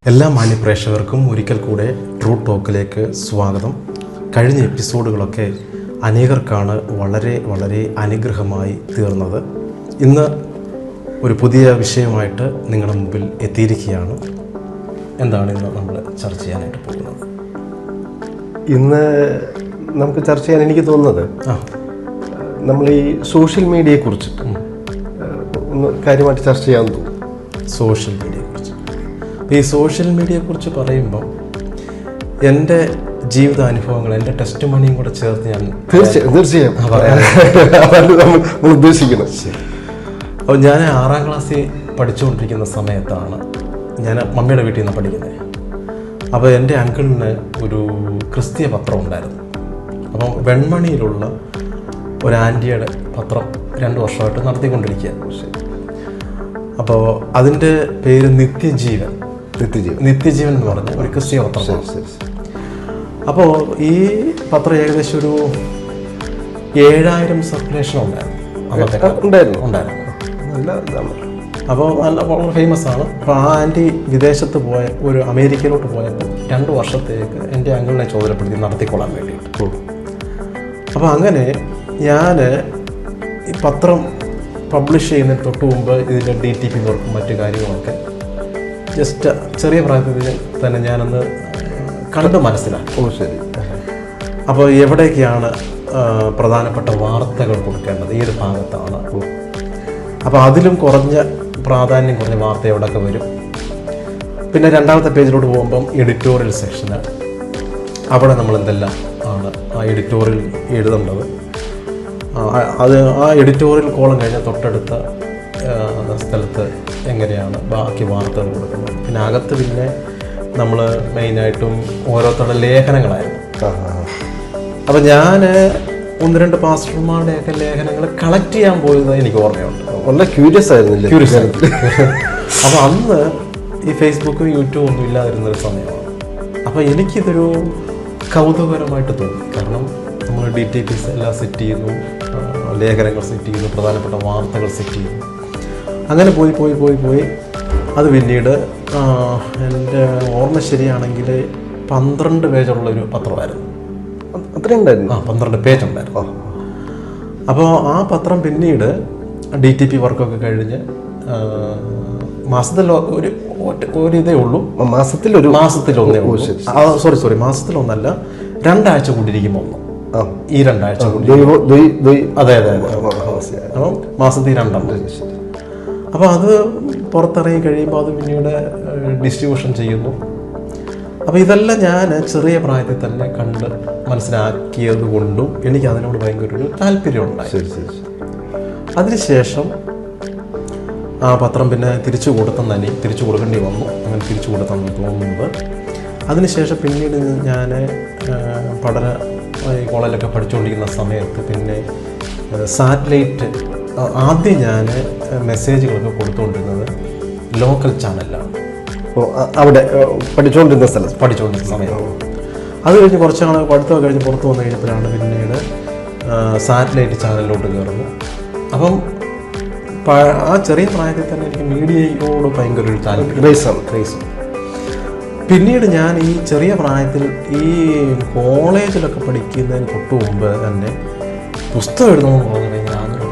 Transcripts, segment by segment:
എല്ലാ മാന്യപ്രേക്ഷകർക്കും ഒരിക്കൽ കൂടെ ട്രൂ ടോക്കിലേക്ക് സ്വാഗതം. കഴിഞ്ഞ എപ്പിസോഡുകളൊക്കെ അനേകർക്കാണ് വളരെ വളരെ അനുഗ്രഹമായി തീർന്നത്. ഇന്ന് ഒരു പുതിയ വിഷയമായിട്ട് നിങ്ങളുടെ മുമ്പിൽ എത്തിയിരിക്കുകയാണ്. എന്താണ് ഇന്ന് നമ്മൾ ചർച്ച ചെയ്യാനായിട്ട് പോകുന്നത്? ഇന്ന് നമുക്ക് ചർച്ച ചെയ്യാൻ എനിക്ക് തോന്നുന്നത് നമ്മൾ ഈ സോഷ്യൽ മീഡിയയെക്കുറിച്ച് ഒന്ന് കാര്യമായിട്ട് ചർച്ച ചെയ്യാൻ തോന്നുന്നു. സോഷ്യൽ മീഡിയയെക്കുറിച്ച്. ഈ സോഷ്യൽ മീഡിയയെക്കുറിച്ച് പറയുമ്പോൾ എൻ്റെ ജീവിതാനുഭവങ്ങൾ, എൻ്റെ ടെസ്റ്റ് മണിയും കൂടെ ചേർത്ത് ഞാൻ തീർച്ചയായും നമ്മൾ ഉദ്ദേശിക്കണം. അപ്പോൾ ഞാൻ 6ാം ക്ലാസ്സിൽ പഠിച്ചുകൊണ്ടിരിക്കുന്ന സമയത്താണ് ഞാൻ മമ്മിയുടെ വീട്ടിൽ നിന്ന് പഠിക്കുന്നത്. അപ്പോൾ എൻ്റെ അങ്കിളിന് ഒരു ക്രിസ്തീയ പത്രം ഉണ്ടായിരുന്നു. അപ്പം വെൺമണിയിലുള്ള ഒരു ആൻറ്റിയുടെ പത്രം 2 വർഷമായിട്ട് നടത്തിക്കൊണ്ടിരിക്കുക. അപ്പോൾ അതിൻ്റെ പേര് നിത്യജീവൻ എന്ന് പറഞ്ഞ ഒരു ക്രിസ്തീയ പത്രം. അപ്പോൾ ഈ പത്രം ഏകദേശം ഒരു 7000 സർക്കുലേഷൻ ഉണ്ടായിരുന്നു. അപ്പോൾ വളരെ ഫേമസ് ആണ്. അപ്പോൾ ആ ആൻറ്റി വിദേശത്ത് പോയ ഒരു അമേരിക്കയിലോട്ട് പോയപ്പോൾ 2 വർഷത്തേക്ക് എൻ്റെ അങ്കിളിനെ ചുമതലപ്പെടുത്തി നടത്തിക്കൊള്ളാൻ വേണ്ടിയിട്ട്. അപ്പോൾ അങ്ങനെ ഞാൻ ഈ പത്രം പബ്ലിഷ് ചെയ്യുന്നതിന് തൊട്ട് മുമ്പ് ഇതിൻ്റെ DTP വർക്കും മറ്റു കാര്യങ്ങളൊക്കെ ജസ്റ്റ് ചെറിയ പ്രായത്തിൽ തന്നെ ഞാനൊന്ന് കണ്ട് മനസ്സിലാക്കും. ശരി. അപ്പോൾ എവിടേക്കാണ് പ്രധാനപ്പെട്ട വാർത്തകൾ കൊടുക്കേണ്ടത്, ഏത് ഭാഗത്താണ്, അപ്പോൾ അതിലും കുറഞ്ഞ പ്രാധാന്യം കുറഞ്ഞ വാർത്ത എവിടെയൊക്കെ വരും. പിന്നെ 2ാമത്തെ പേജിലോട്ട് പോകുമ്പം എഡിറ്റോറിയൽ സെക്ഷന്, അവിടെ നമ്മൾ എന്തെല്ലാം ആണ് ആ എഡിറ്റോറിയൽ എഴുതേണ്ടത്. ആ എഡിറ്റോറിയൽ കോളം കഴിഞ്ഞാൽ തൊട്ടടുത്ത സ്ഥലത്ത് എങ്ങനെയാണ് ബാക്കി വാർത്തകൾ കൊടുക്കുന്നത്. പിന്നെ അകത്ത് പിന്നെ നമ്മൾ മെയിനായിട്ടും ഓരോരുത്തരുടെ ലേഖനങ്ങളായിരുന്നു. അപ്പം ഞാൻ 1-2 പാസ്റ്റർമാരുടെയൊക്കെ ലേഖനങ്ങൾ കളക്ട് ചെയ്യാൻ പോയത് എനിക്ക് ഓർമ്മയുണ്ട്. വളരെ ക്യൂരിയസ് ആയിരുന്നു. അപ്പോൾ അന്ന് ഈ ഫേസ്ബുക്കും യൂട്യൂബും ഒന്നും ഇല്ലാതിരുന്നൊരു സമയമാണ്. അപ്പോൾ എനിക്കിതൊരു കൗതുകകരമായിട്ട് തോന്നി. കാരണം നമ്മൾ DTPs എല്ലാം സെറ്റ് ചെയ്യുന്നു, ലേഖനങ്ങൾ സെറ്റ് ചെയ്യുന്നു, പ്രധാനപ്പെട്ട വാർത്തകൾ സെറ്റ് ചെയ്യുന്നു. അങ്ങനെ പോയി അത് പിന്നീട് എൻ്റെ ഓർമ്മ ശരിയാണെങ്കിൽ 12 പേജുള്ളൊരു പത്രമായിരുന്നു. അത്രയുണ്ടായിരുന്നു? 12 പേജ് ഉണ്ടായിരുന്നു. അപ്പോൾ ആ പത്രം പിന്നീട് DTP വർക്കൊക്കെ കഴിഞ്ഞ് മാസത്തിൽ ഒരിതേ ഉള്ളൂ. മാസത്തിലൊന്നേ ഉള്ളൂ. സോറി, മാസത്തിലൊന്നല്ല, 2 ആഴ്ച കൂടിയിരിക്കുമ്പോൾ ഒന്ന്. ഈ 2 ആഴ്ച കൂടി. അതെ. അപ്പം മാസത്തിൽ 2. അപ്പോൾ അത് പുറത്തിറങ്ങി കഴിയുമ്പോൾ അത് പിന്നീട് ഡിസ്ട്രിബ്യൂഷൻ ചെയ്യുന്നു. അപ്പോൾ ഇതെല്ലാം ഞാൻ ചെറിയ പ്രായത്തിൽ തന്നെ കണ്ട് മനസ്സിലാക്കിയത് കൊണ്ടും എനിക്ക് അതിനോട് ഭയങ്കര ഒരു താല്പര്യമുണ്ടായി. അതിനുശേഷം ആ പത്രം പിന്നെ തിരിച്ചു കൊടുക്കേണ്ടി വന്നു. അങ്ങനെ തിരിച്ചു കൊടുത്തെന്ന് തോന്നുന്നത്. അതിനുശേഷം പിന്നീട് ഞാൻ പഠന കോളേജിലൊക്കെ പഠിച്ചുകൊണ്ടിരിക്കുന്ന സമയത്ത് പിന്നെ സാറ്റലൈറ്റ്, ആദ്യം ഞാൻ മെസ്സേജുകളൊക്കെ കൊടുത്തുകൊണ്ടിരുന്നത് ലോക്കൽ ചാനലിലാണ്. അവിടെ പഠിച്ചുകൊണ്ടിരുന്ന സമയത്ത്. അത് കഴിഞ്ഞ് കുറച്ച് നാൾ പഠിത്തമൊക്കെ കഴിഞ്ഞ് പുറത്ത് വന്നു കഴിഞ്ഞപ്പോഴാണ് പിന്നീട് സാറ്റലൈറ്റ് ചാനലിലോട്ട് കയറുന്നു. അപ്പം ആ ചെറിയ പ്രായത്തിൽ തന്നെ എനിക്ക് മീഡിയയോട് ഭയങ്കര ഒരു ക്രേസ്. പിന്നീട് ഞാൻ ഈ ചെറിയ പ്രായത്തിൽ ഈ കോളേജിലൊക്കെ പഠിക്കുന്നതിന് തൊട്ട് മുമ്പ് തന്നെ പുസ്തകം എഴുതണമെന്ന് പറഞ്ഞു ഭയങ്കര ആഗ്രഹമുണ്ടായിരുന്നു.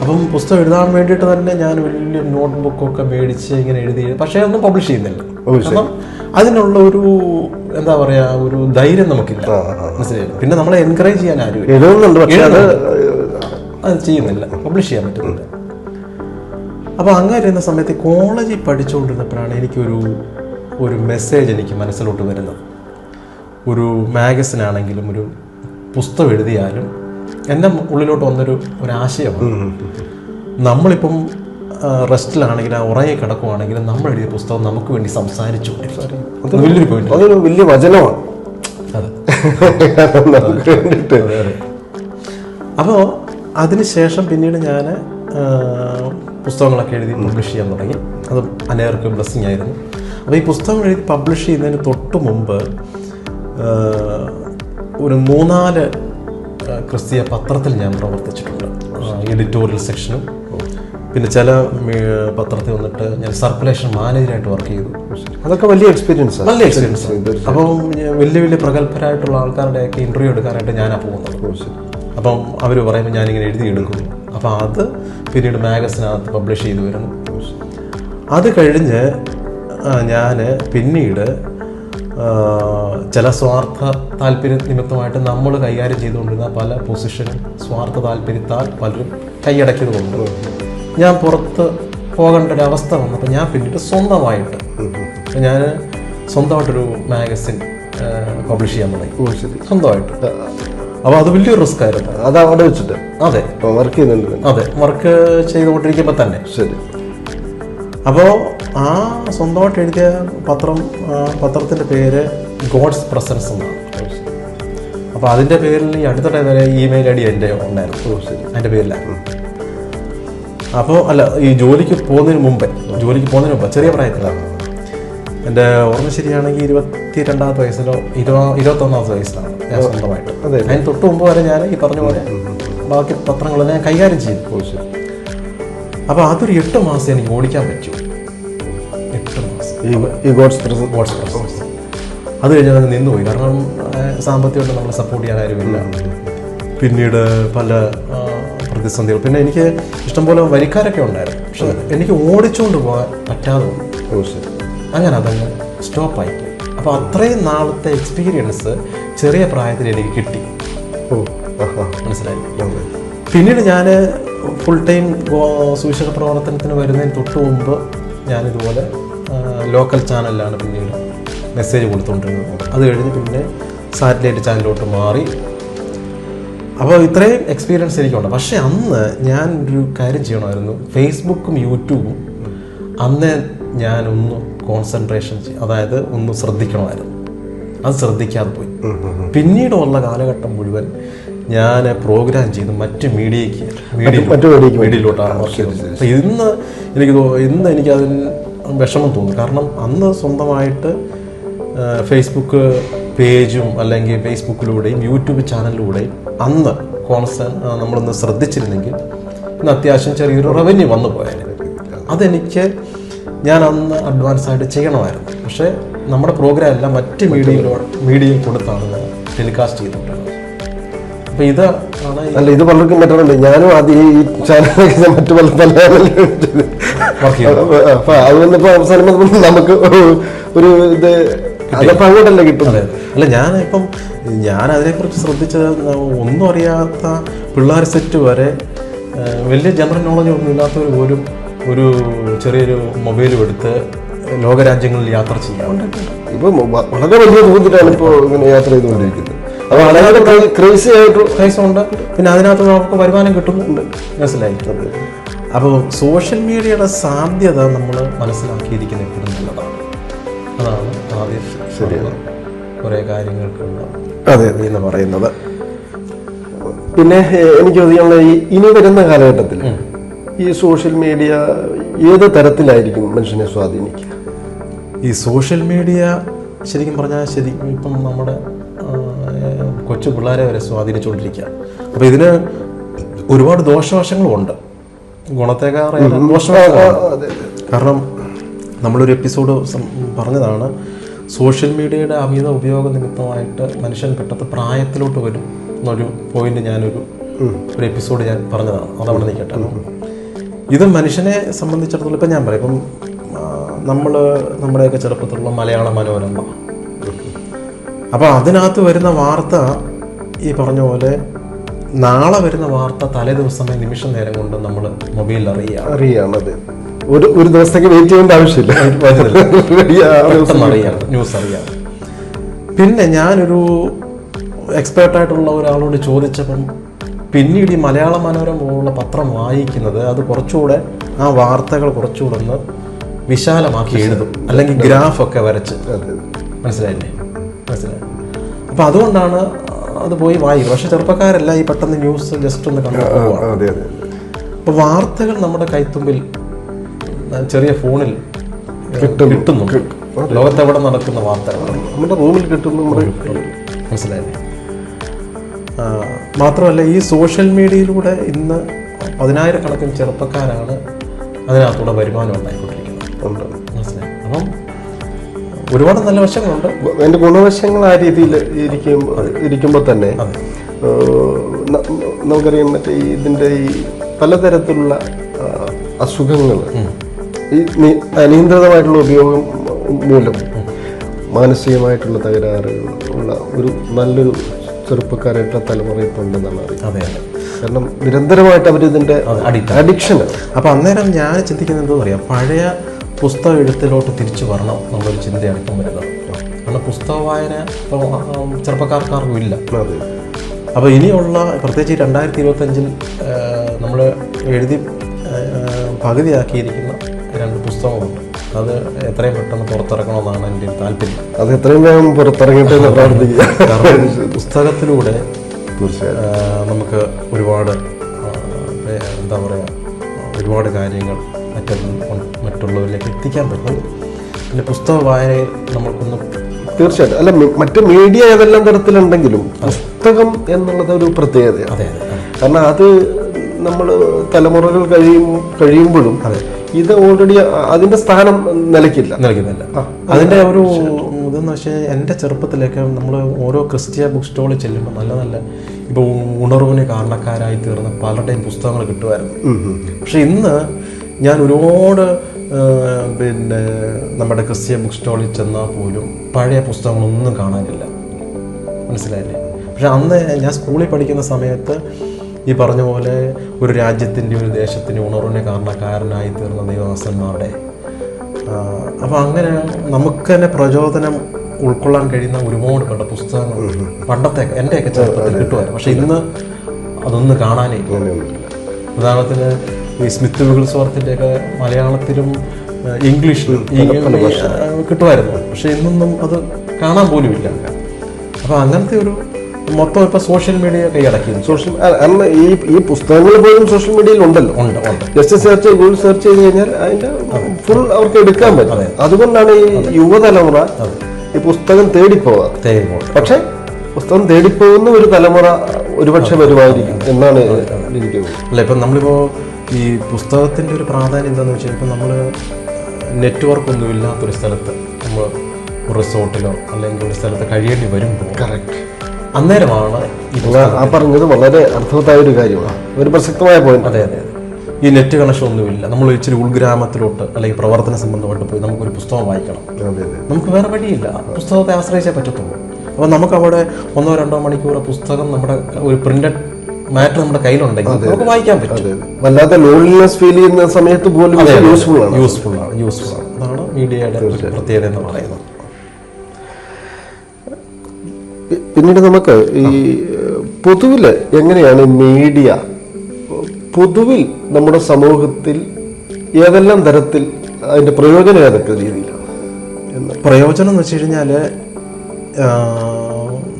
അപ്പം പുസ്തകം എഴുതാൻ വേണ്ടിയിട്ട് തന്നെ ഞാൻ വലിയ നോട്ട്ബുക്കൊക്കെ മേടിച്ച് ഇങ്ങനെ എഴുതി. പക്ഷേ ഒന്നും പബ്ലിഷ് ചെയ്യുന്നില്ല. കാരണം അതിനുള്ള ഒരു എന്താ പറയുക, ഒരു ധൈര്യം നമുക്കില്ല. മനസ്സിലായില്ല. പിന്നെ നമ്മളെ എൻകറേജ് ചെയ്യാൻ ആരും അത് ചെയ്യുന്നില്ല, പബ്ലിഷ് ചെയ്യാൻ പറ്റുന്നില്ല. അപ്പോൾ അങ്ങനെ ഇരുന്ന സമയത്ത് കോളേജിൽ പഠിച്ചുകൊണ്ടിരുന്നപ്പോഴാണ് എനിക്കൊരു മെസ്സേജ് എനിക്ക് മനസ്സിലോട്ട് വരുന്നത്. ഒരു മാഗസിനാണെങ്കിലും ഒരു പുസ്തകം എഴുതിയാലും എൻ്റെ ഉള്ളിലോട്ട് വന്നൊരു ആശയമാണ്. നമ്മളിപ്പം റെസ്റ്റിലാണെങ്കിൽ, ഉറങ്ങി കിടക്കുവാണെങ്കിലും നമ്മൾ എഴുതിയ പുസ്തകം നമുക്ക് വേണ്ടി സംസാരിച്ചു. വലിയൊരു പോയിന്റ്, അതൊരു വലിയ വചനമാണ്. അതെ. അപ്പോൾ അതിനുശേഷം പിന്നീട് ഞാൻ പുസ്തകങ്ങളൊക്കെ എഴുതി പബ്ലിഷ് ചെയ്യാൻ തുടങ്ങി. അത് അനേകർക്ക് ബ്ലെസ്സിങ് ആയിരുന്നു. അപ്പോൾ ഈ പുസ്തകങ്ങൾ എഴുതി പബ്ലിഷ് ചെയ്യുന്നതിന് തൊട്ട് മുമ്പ് ഒരു 3-4 ക്രിസ്തീയ പത്രത്തിൽ ഞാൻ പ്രവർത്തിച്ചിട്ടുണ്ട്. എഡിറ്റോറിയൽ സെക്ഷനും പിന്നെ ചില പത്രത്തിൽ വന്നിട്ട് ഞാൻ സർക്കുലേഷൻ മാനേജറായിട്ട് വർക്ക് ചെയ്തു. അതൊക്കെ വലിയ എക്സ്പീരിയൻസ്, നല്ല എക്സ്പീരിയൻസ്. അപ്പം വലിയ വലിയ പ്രഗത്ഭരായിട്ടുള്ള ആൾക്കാരുടെയൊക്കെ ഇൻ്റർവ്യൂ എടുക്കാനായിട്ട് ഞാനാണ് പോകുന്നത്. അപ്പം അവർ പറയുമ്പോൾ ഞാനിങ്ങനെ എഴുതിയെടുക്കുന്നു. അപ്പോൾ അത് പിന്നീട് മാഗസിനകത്ത് പബ്ലിഷ് ചെയ്തു വരുന്നു. അത് കഴിഞ്ഞ് ഞാൻ പിന്നീട് ചില സ്വാർത്ഥ താല്പര്യ നിമിത്തമായിട്ട് നമ്മൾ കൈകാര്യം ചെയ്തുകൊണ്ടിരുന്ന പല പൊസിഷനും സ്വാർത്ഥ താല്പര്യത്താൽ പലരും കൈയടക്കിയത് കൊണ്ട് ഞാൻ പുറത്ത് പോകേണ്ട ഒരു അവസ്ഥ വന്നപ്പോൾ ഞാൻ പിന്നീട് സ്വന്തമായിട്ട് സ്വന്തമായിട്ടൊരു മാഗസിൻ പബ്ലിഷ് ചെയ്യാൻ തുടങ്ങി, സ്വന്തമായിട്ട്. അപ്പോൾ അത് വലിയൊരു റിസ്ക് ആയിരുന്നു. അത് അവിടെ വെച്ചിട്ട്? അതെ, വർക്ക് ചെയ്യുന്നുണ്ട്. അതെ, വർക്ക് ചെയ്തുകൊണ്ടിരിക്കുമ്പോൾ തന്നെ. ശരി. അപ്പോൾ ആ സ്വന്തമായിട്ട് എഴുതിയ പത്രത്തിൻ്റെ പേര് ഗോഡ്സ് പ്രസൻസ് എന്നാണ്. അപ്പോൾ അതിൻ്റെ പേരിൽ ഈ അടുത്തിടെ വരെ ഇമെയിൽ ഐ ഡി എൻ്റെ ഉണ്ടായിരുന്നു. അതിൻ്റെ പേരിലായിരുന്നു. അപ്പോൾ അല്ല, ഈ ജോലിക്ക് പോകുന്നതിന് മുമ്പ് ചെറിയ പ്രായത്തിലാണ്. എൻ്റെ ഓർമ്മ ശരിയാണെങ്കിൽ 22ാമത്തെ വയസ്സിലോ 21ാമത്തെ വയസ്സിലാണ് ഞാൻ സ്വന്തമായിട്ട്. അതിന് തൊട്ട് മുമ്പ് വരെ ഞാൻ ഈ പറഞ്ഞ പോലെ ബാക്കി പത്രങ്ങളെല്ലാം ഞാൻ കൈകാര്യം ചെയ്തു. അപ്പോൾ അതൊരു 8 മാസം എനിക്ക് ഓടിക്കാൻ പറ്റൂ. 8 മാസം ഈ ഗോഡ്സ് പ്രസൻസ്. അത് കഴിഞ്ഞാൽ അത് നിന്നുപോയി. കാരണം സാമ്പത്തികമായിട്ട് നമ്മളെ സപ്പോർട്ട് ചെയ്യാൻ ആരുമില്ല. പിന്നീട് പല പ്രതിസന്ധികൾ. പിന്നെ എനിക്ക് ഇഷ്ടംപോലെ വരിക്കാരൊക്കെ ഉണ്ടായിരുന്നു. പക്ഷെ എനിക്ക് ഓടിച്ചുകൊണ്ട് പോകാൻ പറ്റാതെ വന്നു. അങ്ങനെ അതങ്ങ് സ്റ്റോപ്പായി. അപ്പോൾ അത്രയും നാളത്തെ എക്സ്പീരിയൻസ് ചെറിയ പ്രായത്തിൽ എനിക്ക് കിട്ടി. മനസ്സിലായി. പിന്നീട് ഞാൻ ഫുൾ ടൈം സുവിശേഷ പ്രവർത്തനത്തിന് വരുന്നതിന് തൊട്ട് മുമ്പ് ഞാനിതുപോലെ ലോക്കൽ ചാനലിലാണ് പിന്നീട് മെസ്സേജ് കൊടുത്തുകൊണ്ടിരുന്നത്. അത് കഴിഞ്ഞ് പിന്നെ സാറ്റലൈറ്റ് ചാനലിലോട്ട് മാറി. അപ്പോൾ ഇത്രയും എക്സ്പീരിയൻസ് എനിക്കുണ്ട്. പക്ഷേ അന്ന് ഞാൻ ഒരു കാര്യം ചെയ്യണമായിരുന്നു. ഫേസ്ബുക്കും യൂട്യൂബും അന്ന് ഞാനൊന്ന് കോൺസെൻട്രേഷൻ അതായത് ഒന്ന് ശ്രദ്ധിക്കണമായിരുന്നു. അത് ശ്രദ്ധിക്കാതെ പോയി. പിന്നീടുള്ള കാലഘട്ടം മുഴുവൻ ഞാൻ പ്രോഗ്രാം ചെയ്ത് മറ്റ് മീഡിയയിലോട്ടാണ് വർക്ക് ചെയ്തത്. ഇന്ന് എനിക്കതിന് വിഷമം തോന്നുന്നു. കാരണം അന്ന് സ്വന്തമായിട്ട് ഫേസ്ബുക്ക് പേജും അല്ലെങ്കിൽ ഫേസ്ബുക്കിലൂടെയും യൂട്യൂബ് ചാനലിലൂടെയും അന്ന് നമ്മളൊന്ന് ശ്രദ്ധിച്ചിരുന്നെങ്കിൽ ഇന്ന് അത്യാവശ്യം ചെറിയൊരു റവന്യൂ വന്നു പോയാൽ ഞാൻ അന്ന് അഡ്വാൻസ് ആയിട്ട് ചെയ്യണമായിരുന്നു. പക്ഷേ നമ്മുടെ പ്രോഗ്രാം എല്ലാം മറ്റ് മീഡിയയിൽ കൊടുത്താണ് ഞാൻ ടെലികാസ്റ്റ് ചെയ്തിട്ടുള്ളത്. അപ്പോൾ ഇത് പലർക്കും പറ്റുന്നുണ്ട്. ഞാനും ആദ്യം ഈ ചാനലൊക്കെ മറ്റു അപ്പൊ അതുകൊണ്ടിപ്പോൾ അവസാനം നമുക്ക് ഒരു ഇത് അതപ്പോൾ അങ്ങോട്ടല്ലേ കിട്ടുന്നത്. അല്ല, ഞാൻ അതിനെക്കുറിച്ച് ശ്രദ്ധിച്ചത് ഒന്നും അറിയാത്ത പിള്ളേർ സെറ്റ് വരെ വലിയ ജനറൽ നോളജ് ഒന്നും ഇല്ലാത്തവർ പോലും ഒരു ചെറിയൊരു മൊബൈലും എടുത്ത് ലോകരാജ്യങ്ങളിൽ യാത്ര ചെയ്യാം. ഇപ്പം വളരെ വലിയ തോതിലാണ് ഇപ്പോൾ ഇങ്ങനെ യാത്ര ചെയ്തുകൊണ്ടിരിക്കുന്നത്. അപ്പോൾ വളരെ ക്രൈസ് ഉണ്ട്. പിന്നെ അതിനകത്ത് നമുക്ക് വരുമാനം കിട്ടുന്നുണ്ട്. മനസ്സിലായിട്ടുണ്ട്. അപ്പോൾ സോഷ്യൽ മീഡിയയുടെ സാധ്യത നമ്മൾ മനസ്സിലാക്കിയിരിക്കുന്ന എപ്പോഴും നല്ലതാണ്. അതാണ് ആദ്യം ശരിയാണ് കുറേ കാര്യങ്ങൾക്കുള്ള എന്ന് പറയുന്നത്. പിന്നെ എനിക്ക് തോന്നിയുള്ള ഇനി വരുന്ന കാലഘട്ടത്തിൽ ഈ സോഷ്യൽ മീഡിയ ഏത് തരത്തിലായിരിക്കും മനുഷ്യനെ സ്വാധീനിക്കുക? ഈ സോഷ്യൽ മീഡിയ ശരിക്കും പറഞ്ഞാൽ ഇപ്പം നമ്മുടെ കൊച്ചു പിള്ളേരെ വരെ സ്വാധീനിച്ചുകൊണ്ടിരിക്കുക. അപ്പോൾ ഇതിന് ഒരുപാട് ദോഷവശങ്ങളുമുണ്ട്. ഗുണത്തേക്കാൾ ദോഷവശങ്ങളുണ്ട്. കാരണം നമ്മളൊരു എപ്പിസോഡ് പറഞ്ഞതാണ്, സോഷ്യൽ മീഡിയയുടെ അമിത ഉപയോഗ നിമിത്തമായിട്ട് മനുഷ്യൻ പെട്ടെന്ന് പ്രായത്തിലോട്ട് വരും എന്നൊരു പോയിന്റ് ഞാനൊരു എപ്പിസോഡ് ഞാൻ പറഞ്ഞതാണ്. അതവിടെ നിൽക്കട്ടെ. ഇത് മനുഷ്യനെ സംബന്ധിച്ചിടത്തോളം ഇപ്പം ഞാൻ പറയും, ഇപ്പം നമ്മുടെയൊക്കെ ചെറുപ്പത്തിലുള്ള മലയാള മനോരമ, അപ്പോൾ അതിനകത്ത് വരുന്ന വാർത്ത ഈ പറഞ്ഞ പോലെ നാളെ വരുന്ന വാർത്ത തലേ ദിവസമേ നിമിഷം നേരം കൊണ്ട് നമ്മൾ മൊബൈലിൽ അറിയാണത്. ഒരു ദിവസത്തേക്ക് വെയിറ്റ് ചെയ്യേണ്ട ആവശ്യമില്ല, ന്യൂസ് അറിയാം. പിന്നെ ഞാനൊരു എക്സ്പേർട്ടായിട്ടുള്ള ഒരാളോട് ചോദിച്ചപ്പം പിന്നീട് ഈ മലയാള മനോരമ പോലുള്ള പത്രം വായിക്കുന്നത് അത് കുറച്ചുകൂടെ ആ വാർത്തകൾ കുറച്ചുകൂടെ ഒന്ന് വിശാലമാക്കി എഴുതും, അല്ലെങ്കിൽ ഗ്രാഫൊക്കെ വരച്ച്. മനസ്സിലായി. അപ്പം അതുകൊണ്ടാണ് അത് പോയി വായിക്കും. പക്ഷെ ചെറുപ്പക്കാരെല്ലാം ഈ പെട്ടെന്ന് ന്യൂസ് ജസ്റ്റ് ഒന്ന് കണ്ടു പോവാണ്. അപ്പോൾ വാർത്തകൾ നമ്മുടെ കൈത്തുമ്പിൽ ചെറിയ ഫോണിൽ കിട്ടുന്നു. ലോകത്തെവിടെ നടക്കുന്ന വാർത്തകൾ നമ്മുടെ റൂമിൽ കിട്ടുന്നു. മനസ്സിലായില്ലേ? മാത്രമല്ല ഈ സോഷ്യൽ മീഡിയയിലൂടെ ഇന്ന് 10,000 കണക്കിന് ചെറുപ്പക്കാരാണ് അതിനകത്തൂടെ വരുമാനം ഉണ്ടായിക്കൊണ്ടിരിക്കുന്നത്. മനസ്സിലായി? അപ്പം ഒരുപാട് നല്ല വശങ്ങളുണ്ട്. അതിൻ്റെ ഗുണവശങ്ങൾ ആ രീതിയിൽ ഇരിക്കുമ്പോൾ തന്നെ നമുക്കറിയാം മറ്റേ ഇതിൻ്റെ ഈ പലതരത്തിലുള്ള അസുഖങ്ങൾ ഈ അനിയന്ത്രിതമായിട്ടുള്ള ഉപയോഗം മൂലം മാനസികമായിട്ടുള്ള തകരാറുകൾ ഉള്ള ഒരു നല്ലൊരു ചെറുപ്പക്കാരായിട്ടുള്ള തലമുറ ഇപ്പോൾ ഉണ്ടെന്നാണ് അറിയാം. അതെ, കാരണം നിരന്തരമായിട്ട് അവരിതിൻ്റെ അഡിക്ഷനാണ്. അപ്പം അന്നേരം ഞാൻ ചിന്തിക്കുന്നത് എന്താണെന്ന് അറിയാം, പഴയ പുസ്തക എഴുത്തിലോട്ട് തിരിച്ചു വരണം എന്നുള്ളൊരു ചിന്തയാണ് ഇപ്പം വരുന്നത്. കാരണം പുസ്തക വായന ഇപ്പോൾ ചെറുപ്പക്കാർക്കാർക്കും ഇല്ല. അപ്പോൾ ഇനിയുള്ള പ്രത്യേകിച്ച് 2025 നമ്മൾ എഴുതി പകുതിയാക്കിയിരിക്കുന്ന 2 പുസ്തകങ്ങളുണ്ട്. അത് എത്രയും പെട്ടെന്ന് പുറത്തിറക്കണമെന്നാണ് എൻ്റെ താല്പര്യം. അത് എത്രയും വേഗം പുറത്തിറങ്ങട്ടെ എന്ന് പ്രാർത്ഥിക്കുക. കാരണം പുസ്തകത്തിലൂടെ തീർച്ചയായും നമുക്ക് ഒരുപാട് എന്താ പറയുക, ഒരുപാട് കാര്യങ്ങൾ മറ്റുള്ളവരിലേക്ക് എത്തിക്കാൻ പറ്റും. പിന്നെ പുസ്തക വായനയിൽ നമ്മൾക്കൊന്ന് തീർച്ചയായിട്ടും അല്ല, മറ്റ് മീഡിയ ഏതെല്ലാം തരത്തിലുണ്ടെങ്കിലും പുസ്തകം എന്നുള്ളത് ഒരു പ്രത്യേകതയാണ്. അതെ, കാരണം അത് നമ്മൾ തലമുറകൾ കഴിയുമ്പോഴും ഇത് ഓൾറെഡി അതിന്റെ സ്ഥാനം നിലയ്ക്കുന്നില്ല. അതിന്റെ ഒരു ഇതെന്ന് വെച്ചാൽ എൻ്റെ ചെറുപ്പത്തിലേക്ക് നമ്മൾ ഓരോ ക്രിസ്ത്യ ബുക്ക് സ്റ്റോളിൽ ചെല്ലുമ്പോൾ നല്ല നല്ല ഇപ്പോൾ ഉണർവിന് കാരണക്കാരായി തീർന്ന പലരുടെയും പുസ്തകങ്ങൾ കിട്ടുമായിരുന്നു. പക്ഷെ ഇന്ന് ഞാൻ ഒരുപാട് പിന്നെ നമ്മുടെ ക്രിസ്ത്യ ബുക്ക് സ്റ്റോളിൽ ചെന്നാൽ പോലും പഴയ പുസ്തകങ്ങളൊന്നും കാണാനില്ല. മനസ്സിലായില്ലേ? പക്ഷെ അന്ന് ഞാൻ സ്കൂളിൽ പഠിക്കുന്ന സമയത്ത് ഈ പറഞ്ഞ പോലെ ഒരു രാജ്യത്തിൻ്റെ ഒരു ദേശത്തിൻ്റെ ഉണർവിന് കാരണക്കാരനായി തീർന്ന ദൈവദാസന്മാരുടെ അപ്പോൾ അങ്ങനെ നമുക്ക് തന്നെ പ്രചോദനം ഉൾക്കൊള്ളാൻ കഴിയുന്ന ഒരുപാട് പേരുടെ പുസ്തകങ്ങൾ പണ്ടത്തെ എൻ്റെയൊക്കെ ചെറുപ്പത്തിൽ കിട്ടുമായിരുന്നു. പക്ഷെ ഇന്ന് അതൊന്നും കാണാനേ. ഉദാഹരണത്തിന് ഈ സ്മിത്ത് വിഗിൾസ്വർത്തിൻ്റെയൊക്കെ മലയാളത്തിലും ഇംഗ്ലീഷിലും കിട്ടുമായിരുന്നു. പക്ഷെ ഇന്നൊന്നും അത് കാണാൻ പോലും ഇല്ല. അപ്പോൾ അങ്ങനത്തെ ഒരു മൊത്തം ഇപ്പോൾ സോഷ്യൽ മീഡിയ കൈയടക്കി. ഈ പുസ്തകങ്ങൾ പോലും സോഷ്യൽ മീഡിയയിൽ ഉണ്ടല്ലോ. ജസ്റ്റ് ഗൂഗിൾ സെർച്ച് ചെയ്ത് കഴിഞ്ഞാൽ അതിന്റെ ഫുൾ അവർക്ക് എടുക്കാൻ പറ്റും. അതുകൊണ്ടാണ് ഈ യുവതലമുറ ഈ പുസ്തകം തേടിപ്പോവാതെ. പക്ഷെ പുസ്തകം തേടിപ്പോകുന്ന ഒരു തലമുറ ഒരുപക്ഷെ വരുമായിരിക്കും എന്നാണ് എനിക്ക് തോന്നുന്നത്. അല്ല, ഇപ്പം നമ്മളിപ്പോൾ ഈ പുസ്തകത്തിൻ്റെ ഒരു പ്രാധാന്യം എന്താണെന്ന് വെച്ചാൽ ഇപ്പം നമ്മൾ നെറ്റ്വർക്ക് ഒന്നും ഇല്ലാത്തൊരു സ്ഥലത്ത് നമ്മൾ റിസോർട്ടിലോ അല്ലെങ്കിൽ ഒരു സ്ഥലത്ത് കഴിയേണ്ടി വരുമ്പോൾ കറക്റ്റ് അന്നേരമാണ് ആ പറഞ്ഞത് വളരെ അർത്ഥവത്തായ ഒരു കാര്യമാണ്, ഒരു പ്രസക്തമായ പോയിന്റ്. അതെ, ഈ നെറ്റ് കണക്ഷൻ ഒന്നുമില്ല. നമ്മൾ ഇച്ചിരി ഉൾഗ്രാമത്തിലോട്ട് അല്ലെങ്കിൽ പ്രവർത്തന സംബന്ധമായിട്ട് പോയി നമുക്കൊരു പുസ്തകം വായിക്കണം. നമുക്ക് വേറെ വഴിയില്ല, പുസ്തകത്തെ ആശ്രയിച്ചേ പറ്റത്തുള്ളൂ. അപ്പോൾ നമുക്ക് അവിടെ 1-2 മണിക്കൂർ പുസ്തകം നമ്മുടെ ഒരു പ്രിന്റഡ് മാറ്റർ നമ്മുടെ കയ്യിലുണ്ടെങ്കിൽ നമുക്ക് വായിക്കാൻ പറ്റും. വല്ലാത്ത ലോൺലിനെസ് ഫീൽ ചെയ്യുന്ന സമയത്ത് പോലും യൂസ്ഫുൾ ആണ്. അതാണ് മീഡിയയുടെ പ്രത്യേകത എന്ന് പറയുന്നത്. പിന്നീട് നമുക്ക് ഈ പൊതുവിൽ എങ്ങനെയാണ് മീഡിയ പൊതുവിൽ നമ്മുടെ സമൂഹത്തിൽ ഏതെല്ലാം തരത്തിൽ അതിൻ്റെ പ്രയോജനം ഏതൊക്കെ രീതിയിലാണ്? പ്രയോജനം എന്ന് വെച്ച് കഴിഞ്ഞാൽ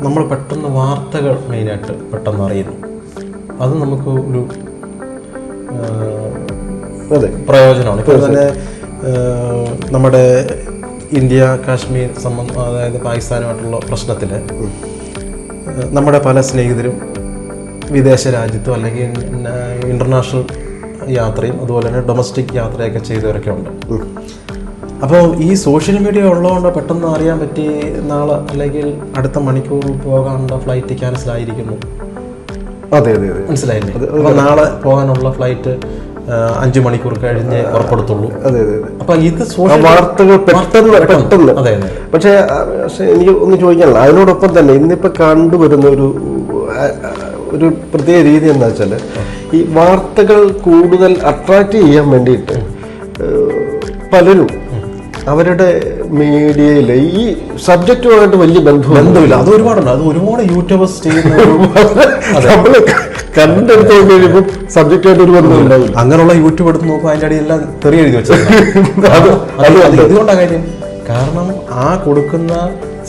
നമ്മൾ പെട്ടെന്ന് വാർത്തകൾ മെയിനായിട്ട് പെട്ടെന്ന് അറിയുന്നു. അത് നമുക്ക് ഒരു പ്രയോജനമാണ്. ഇപ്പോൾ തന്നെ നമ്മുടെ ഇന്ത്യ കാശ്മീർ അതായത് പാകിസ്ഥാനുമായിട്ടുള്ള പ്രശ്നത്തിൽ നമ്മുടെ പല സ്നേഹിതരും വിദേശ രാജ്യത്തും അല്ലെങ്കിൽ ഇൻ്റർനാഷണൽ യാത്രയും അതുപോലെ തന്നെ ഡൊമസ്റ്റിക് യാത്രയൊക്കെ ചെയ്തവരൊക്കെ ഉണ്ട്. അപ്പോൾ ഈ സോഷ്യൽ മീഡിയ ഉള്ളതുകൊണ്ട് പെട്ടെന്ന് അറിയാൻ പറ്റി നാളെ അല്ലെങ്കിൽ അടുത്ത മണിക്കൂർ പോകാനുള്ള ഫ്ലൈറ്റ് ക്യാൻസൽ ആയിരിക്കുന്നു. മനസ്സിലായില്ലേ? അപ്പോൾ നാളെ പോകാനുള്ള ഫ്ലൈറ്റ് 5 മണിക്കൂർ കഴിഞ്ഞ് പുറപ്പെടുത്തുള്ളൂ. അപ്പൊ ഇത് വാർത്തകൾ പെട്ടെന്ന്. പക്ഷേ എനിക്ക് ഒന്ന് ചോദിക്കാനുള്ള അതിനോടൊപ്പം തന്നെ ഇന്നിപ്പോ കണ്ടുവരുന്ന ഒരു പ്രത്യേക രീതി എന്താ വെച്ചാൽ ഈ വാർത്തകൾ കൂടുതൽ അട്രാക്ട് ചെയ്യാൻ വേണ്ടിയിട്ട് പലരും അവരുടെ മീഡിയയില് ഈ സബ്ജക്റ്റുമായിട്ട് വലിയ ബന്ധമില്ല. അത് ഒരുപാടുണ്ട്. അത് ഒരുപാട് യൂട്യൂബേഴ്സ് ചെയ്യുന്ന നമ്മള് കണ്ടെടുത്ത് കഴിയുമ്പോൾ സബ്ജക്റ്റായിട്ട് ഒരു ബന്ധമുണ്ടാവില്ല. അങ്ങനെയുള്ള യൂട്യൂബ് എടുത്ത് നോക്കുമ്പോൾ അതിൻ്റെ അടിയെല്ലാം തെറി എഴുതി വെച്ചത്. ഇതുകൊണ്ടാണ് കാര്യം. കാരണം ആ കൊടുക്കുന്ന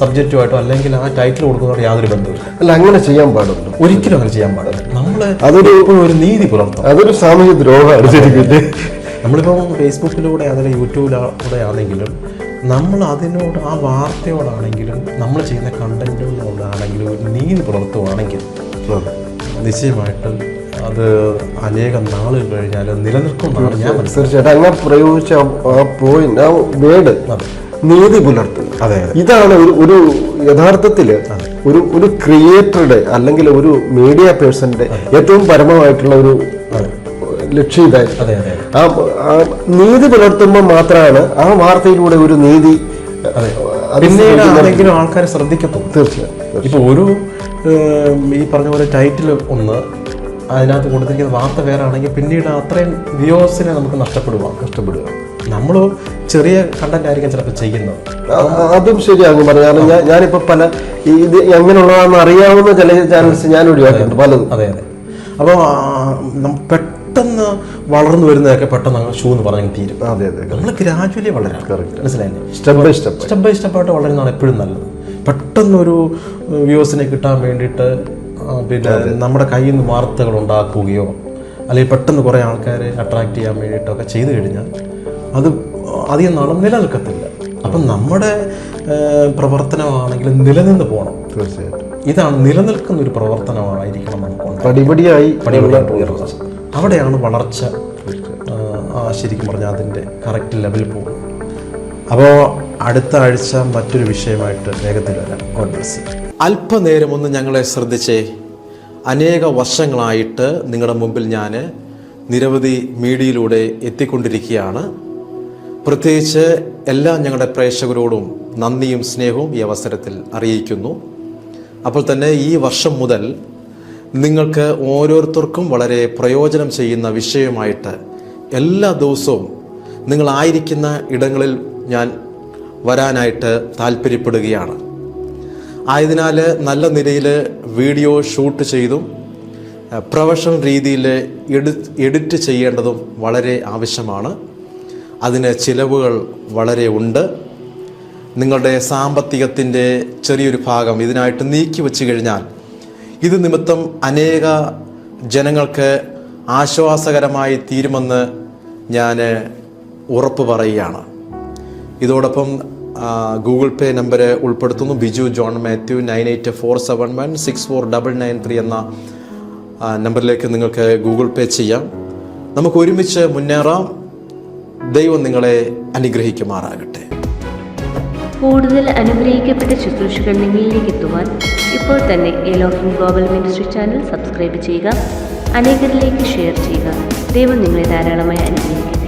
സബ്ജക്റ്റുമായിട്ടോ അല്ലെങ്കിൽ ആ ടൈറ്റിൽ കൊടുക്കുന്നതോട് യാതൊരു ബന്ധമില്ല. അല്ല, അങ്ങനെ ചെയ്യാൻ പാടില്ല. ഒരിക്കലും അങ്ങനെ ചെയ്യാൻ പാടില്ല. നമ്മള് ഒരു നീതി പുലർത്തും. അതൊരു സാമൂഹ്യ ദ്രോഹമാണ്. നമ്മളിപ്പോൾ ഫേസ്ബുക്കിലൂടെ അല്ലെങ്കിൽ യൂട്യൂബിലൂടെ ആണെങ്കിലും നമ്മൾ അതിനോട് ആ വാർത്തയോടാണെങ്കിലും നമ്മൾ ചെയ്യുന്ന കണ്ടന്റിനോടാണെങ്കിലും ഒരു നീതി പുലർത്തുവാണെങ്കിൽ നിശ്ചയമായിട്ടും അത് അനേകം നാളുകൾ കഴിഞ്ഞാൽ നിലനിൽക്കുന്നതാണ് ഞാൻ മനസ്സിലാക്കുന്നത്. തീർച്ചയായിട്ടും അങ്ങനെ പ്രയോഗിച്ച ആ പോയിന്റ്, ആ വേർഡ് നീതി പുലർത്തുക. അതെ, ഇതാണ് ഒരു യഥാർത്ഥത്തില് ഒരു ക്രിയേറ്ററുടെ അല്ലെങ്കിൽ ഒരു മീഡിയ പേഴ്സന്റെ ഏറ്റവും പരമമായിട്ടുള്ള ഒരു ലക്ഷ്യം ഇതായിരുന്നു. ആ നീതി പുലർത്തുമ്പോൾ മാത്രമാണ് ആ വാർത്തയിലൂടെ ഒരു നീതി പിന്നീട് ആരെങ്കിലും ആൾക്കാരെ ശ്രദ്ധിക്കത്തുള്ളൂ. തീർച്ചയായും. ഇപ്പൊ ഒരു ഈ പറഞ്ഞ പോലെ ടൈറ്റിൽ ഒന്ന് അതിനകത്ത് കൊടുത്തിരിക്കുന്ന വാർത്ത വേറെ ആണെങ്കിൽ പിന്നീട് അത്രയും വ്യൂവേഴ്സിനെ നമുക്ക് നഷ്ടപ്പെടുക. നമ്മൾ ചെറിയ കണ്ടന്റ് ആയിരിക്കും ചിലപ്പോൾ ചെയ്യുന്നത്. അതും ശരിയാകും പറഞ്ഞാൽ ഞാനിപ്പോ പല ഇത് എങ്ങനെയുള്ളതാണെന്ന് അറിയാവുന്ന ചില ചാനൽസ് ഞാൻ ഒഴിവാക്കിയിട്ടുണ്ട് പലതും. അതെ. അപ്പോൾ പെട്ടെന്ന് വളർന്നു വരുന്നതൊക്കെ പെട്ടെന്ന് ഷൂ എന്ന് പറഞ്ഞാൽ തീരും. അതെ. നമ്മൾ ഗ്രാജുവലി വളരാം. മനസ്സിലായില്ലേ? സ്റ്റെപ്പ് ബൈ സ്റ്റെപ്പായിട്ട് വളരുന്നതാണ് എപ്പോഴും നല്ലത്. പെട്ടെന്നൊരു വ്യൂസിനെ കിട്ടാൻ വേണ്ടിയിട്ട് പിന്നെ നമ്മുടെ കയ്യിൽ നിന്ന് വാർത്തകൾ ഉണ്ടാക്കുകയോ അല്ലെങ്കിൽ പെട്ടെന്ന് കുറേ ആൾക്കാരെ അട്രാക്ട് ചെയ്യാൻ വേണ്ടിയിട്ടൊക്കെ ചെയ്തു കഴിഞ്ഞാൽ അത് അധികം നാളും നിലനിൽക്കത്തില്ല. അപ്പം നമ്മുടെ പ്രവർത്തനമാണെങ്കിൽ നിലനിന്ന് പോകണം. തീർച്ചയായിട്ടും ഇതാണ് നിലനിൽക്കുന്ന ഒരു പ്രവർത്തനമായിരിക്കണം നമുക്ക്. പടിപടിയായി അവിടെയാണ് വളർച്ച ശരിക്കും പറഞ്ഞാൽ അതിൻ്റെ കറക്റ്റ് ലെവലിൽ പോകും. അപ്പോൾ അടുത്ത ആഴ്ച മറ്റൊരു വിഷയമായിട്ട് വേഗത്തിൽ വരാം. God bless you. അല്പനേരം ഒന്ന് ഞങ്ങളെ ശ്രദ്ധിച്ചേ. അനേക വർഷങ്ങളായിട്ട് നിങ്ങളുടെ മുമ്പിൽ ഞാൻ നിരവധി മീഡിയയിലൂടെ എത്തിക്കൊണ്ടിരിക്കുകയാണ്. പ്രത്യേകിച്ച് എല്ലാ ഞങ്ങളുടെ പ്രേക്ഷകരോടും നന്ദിയും സ്നേഹവും ഈ അവസരത്തിൽ അറിയിക്കുന്നു. അപ്പോൾ തന്നെ ഈ വർഷം മുതൽ നിങ്ങൾക്ക് ഓരോരുത്തർക്കും വളരെ പ്രയോജനം ചെയ്യുന്ന വിഷയമായിട്ട് എല്ലാ ദിവസവും നിങ്ങളായിരിക്കുന്ന ഇടങ്ങളിൽ ഞാൻ വരാനായിട്ട് താല്പര്യപ്പെടുകയാണ്. ആയതിനാൽ നല്ല നിലയിൽ വീഡിയോ ഷൂട്ട് ചെയ്തും പ്രൊഫഷണൽ രീതിയിൽ എഡിറ്റ് ചെയ്യേണ്ടതും വളരെ ആവശ്യമാണ്. അതിന് ചിലവുകൾ വളരെ ഉണ്ട്. നിങ്ങളുടെ സാമ്പത്തികത്തിൻ്റെ ചെറിയൊരു ഭാഗം ഇതിനായിട്ട് നീക്കി വച്ചു കഴിഞ്ഞാൽ ഇത് നിമിത്തം അനേക ജനങ്ങൾക്ക് ആശ്വാസകരമായി തീരുമെന്ന് ഞാൻ ഉറപ്പ് പറയുകയാണ്. ഇതോടൊപ്പം ഗൂഗിൾ പേ നമ്പർ ഉൾപ്പെടുത്തുന്നു. ബിജു ജോൺ മാത്യു 9847164993 എന്ന നമ്പറിലേക്ക് നിങ്ങൾക്ക് ഗൂഗിൾ പേ ചെയ്യാം. നമുക്ക് ഒരുമിച്ച് മുന്നേറാം. ദൈവം നിങ്ങളെ അനുഗ്രഹിക്കുമാറാകട്ടെ. കൂടുതൽ അനുഗ്രഹിക്കപ്പെട്ട ശുശ്രൂഷകൾ നിങ്ങളിലേക്ക് എത്തുവാൻ ഇപ്പോൾ തന്നെ Elohim global ministry channel subscribe ചെയ്യുക, അനേകരിലേക്ക് ഷെയർ ചെയ്യുക. ദൈവം നിങ്ങളെ ധാരാളമായി അനുഗ്രഹിക്കും.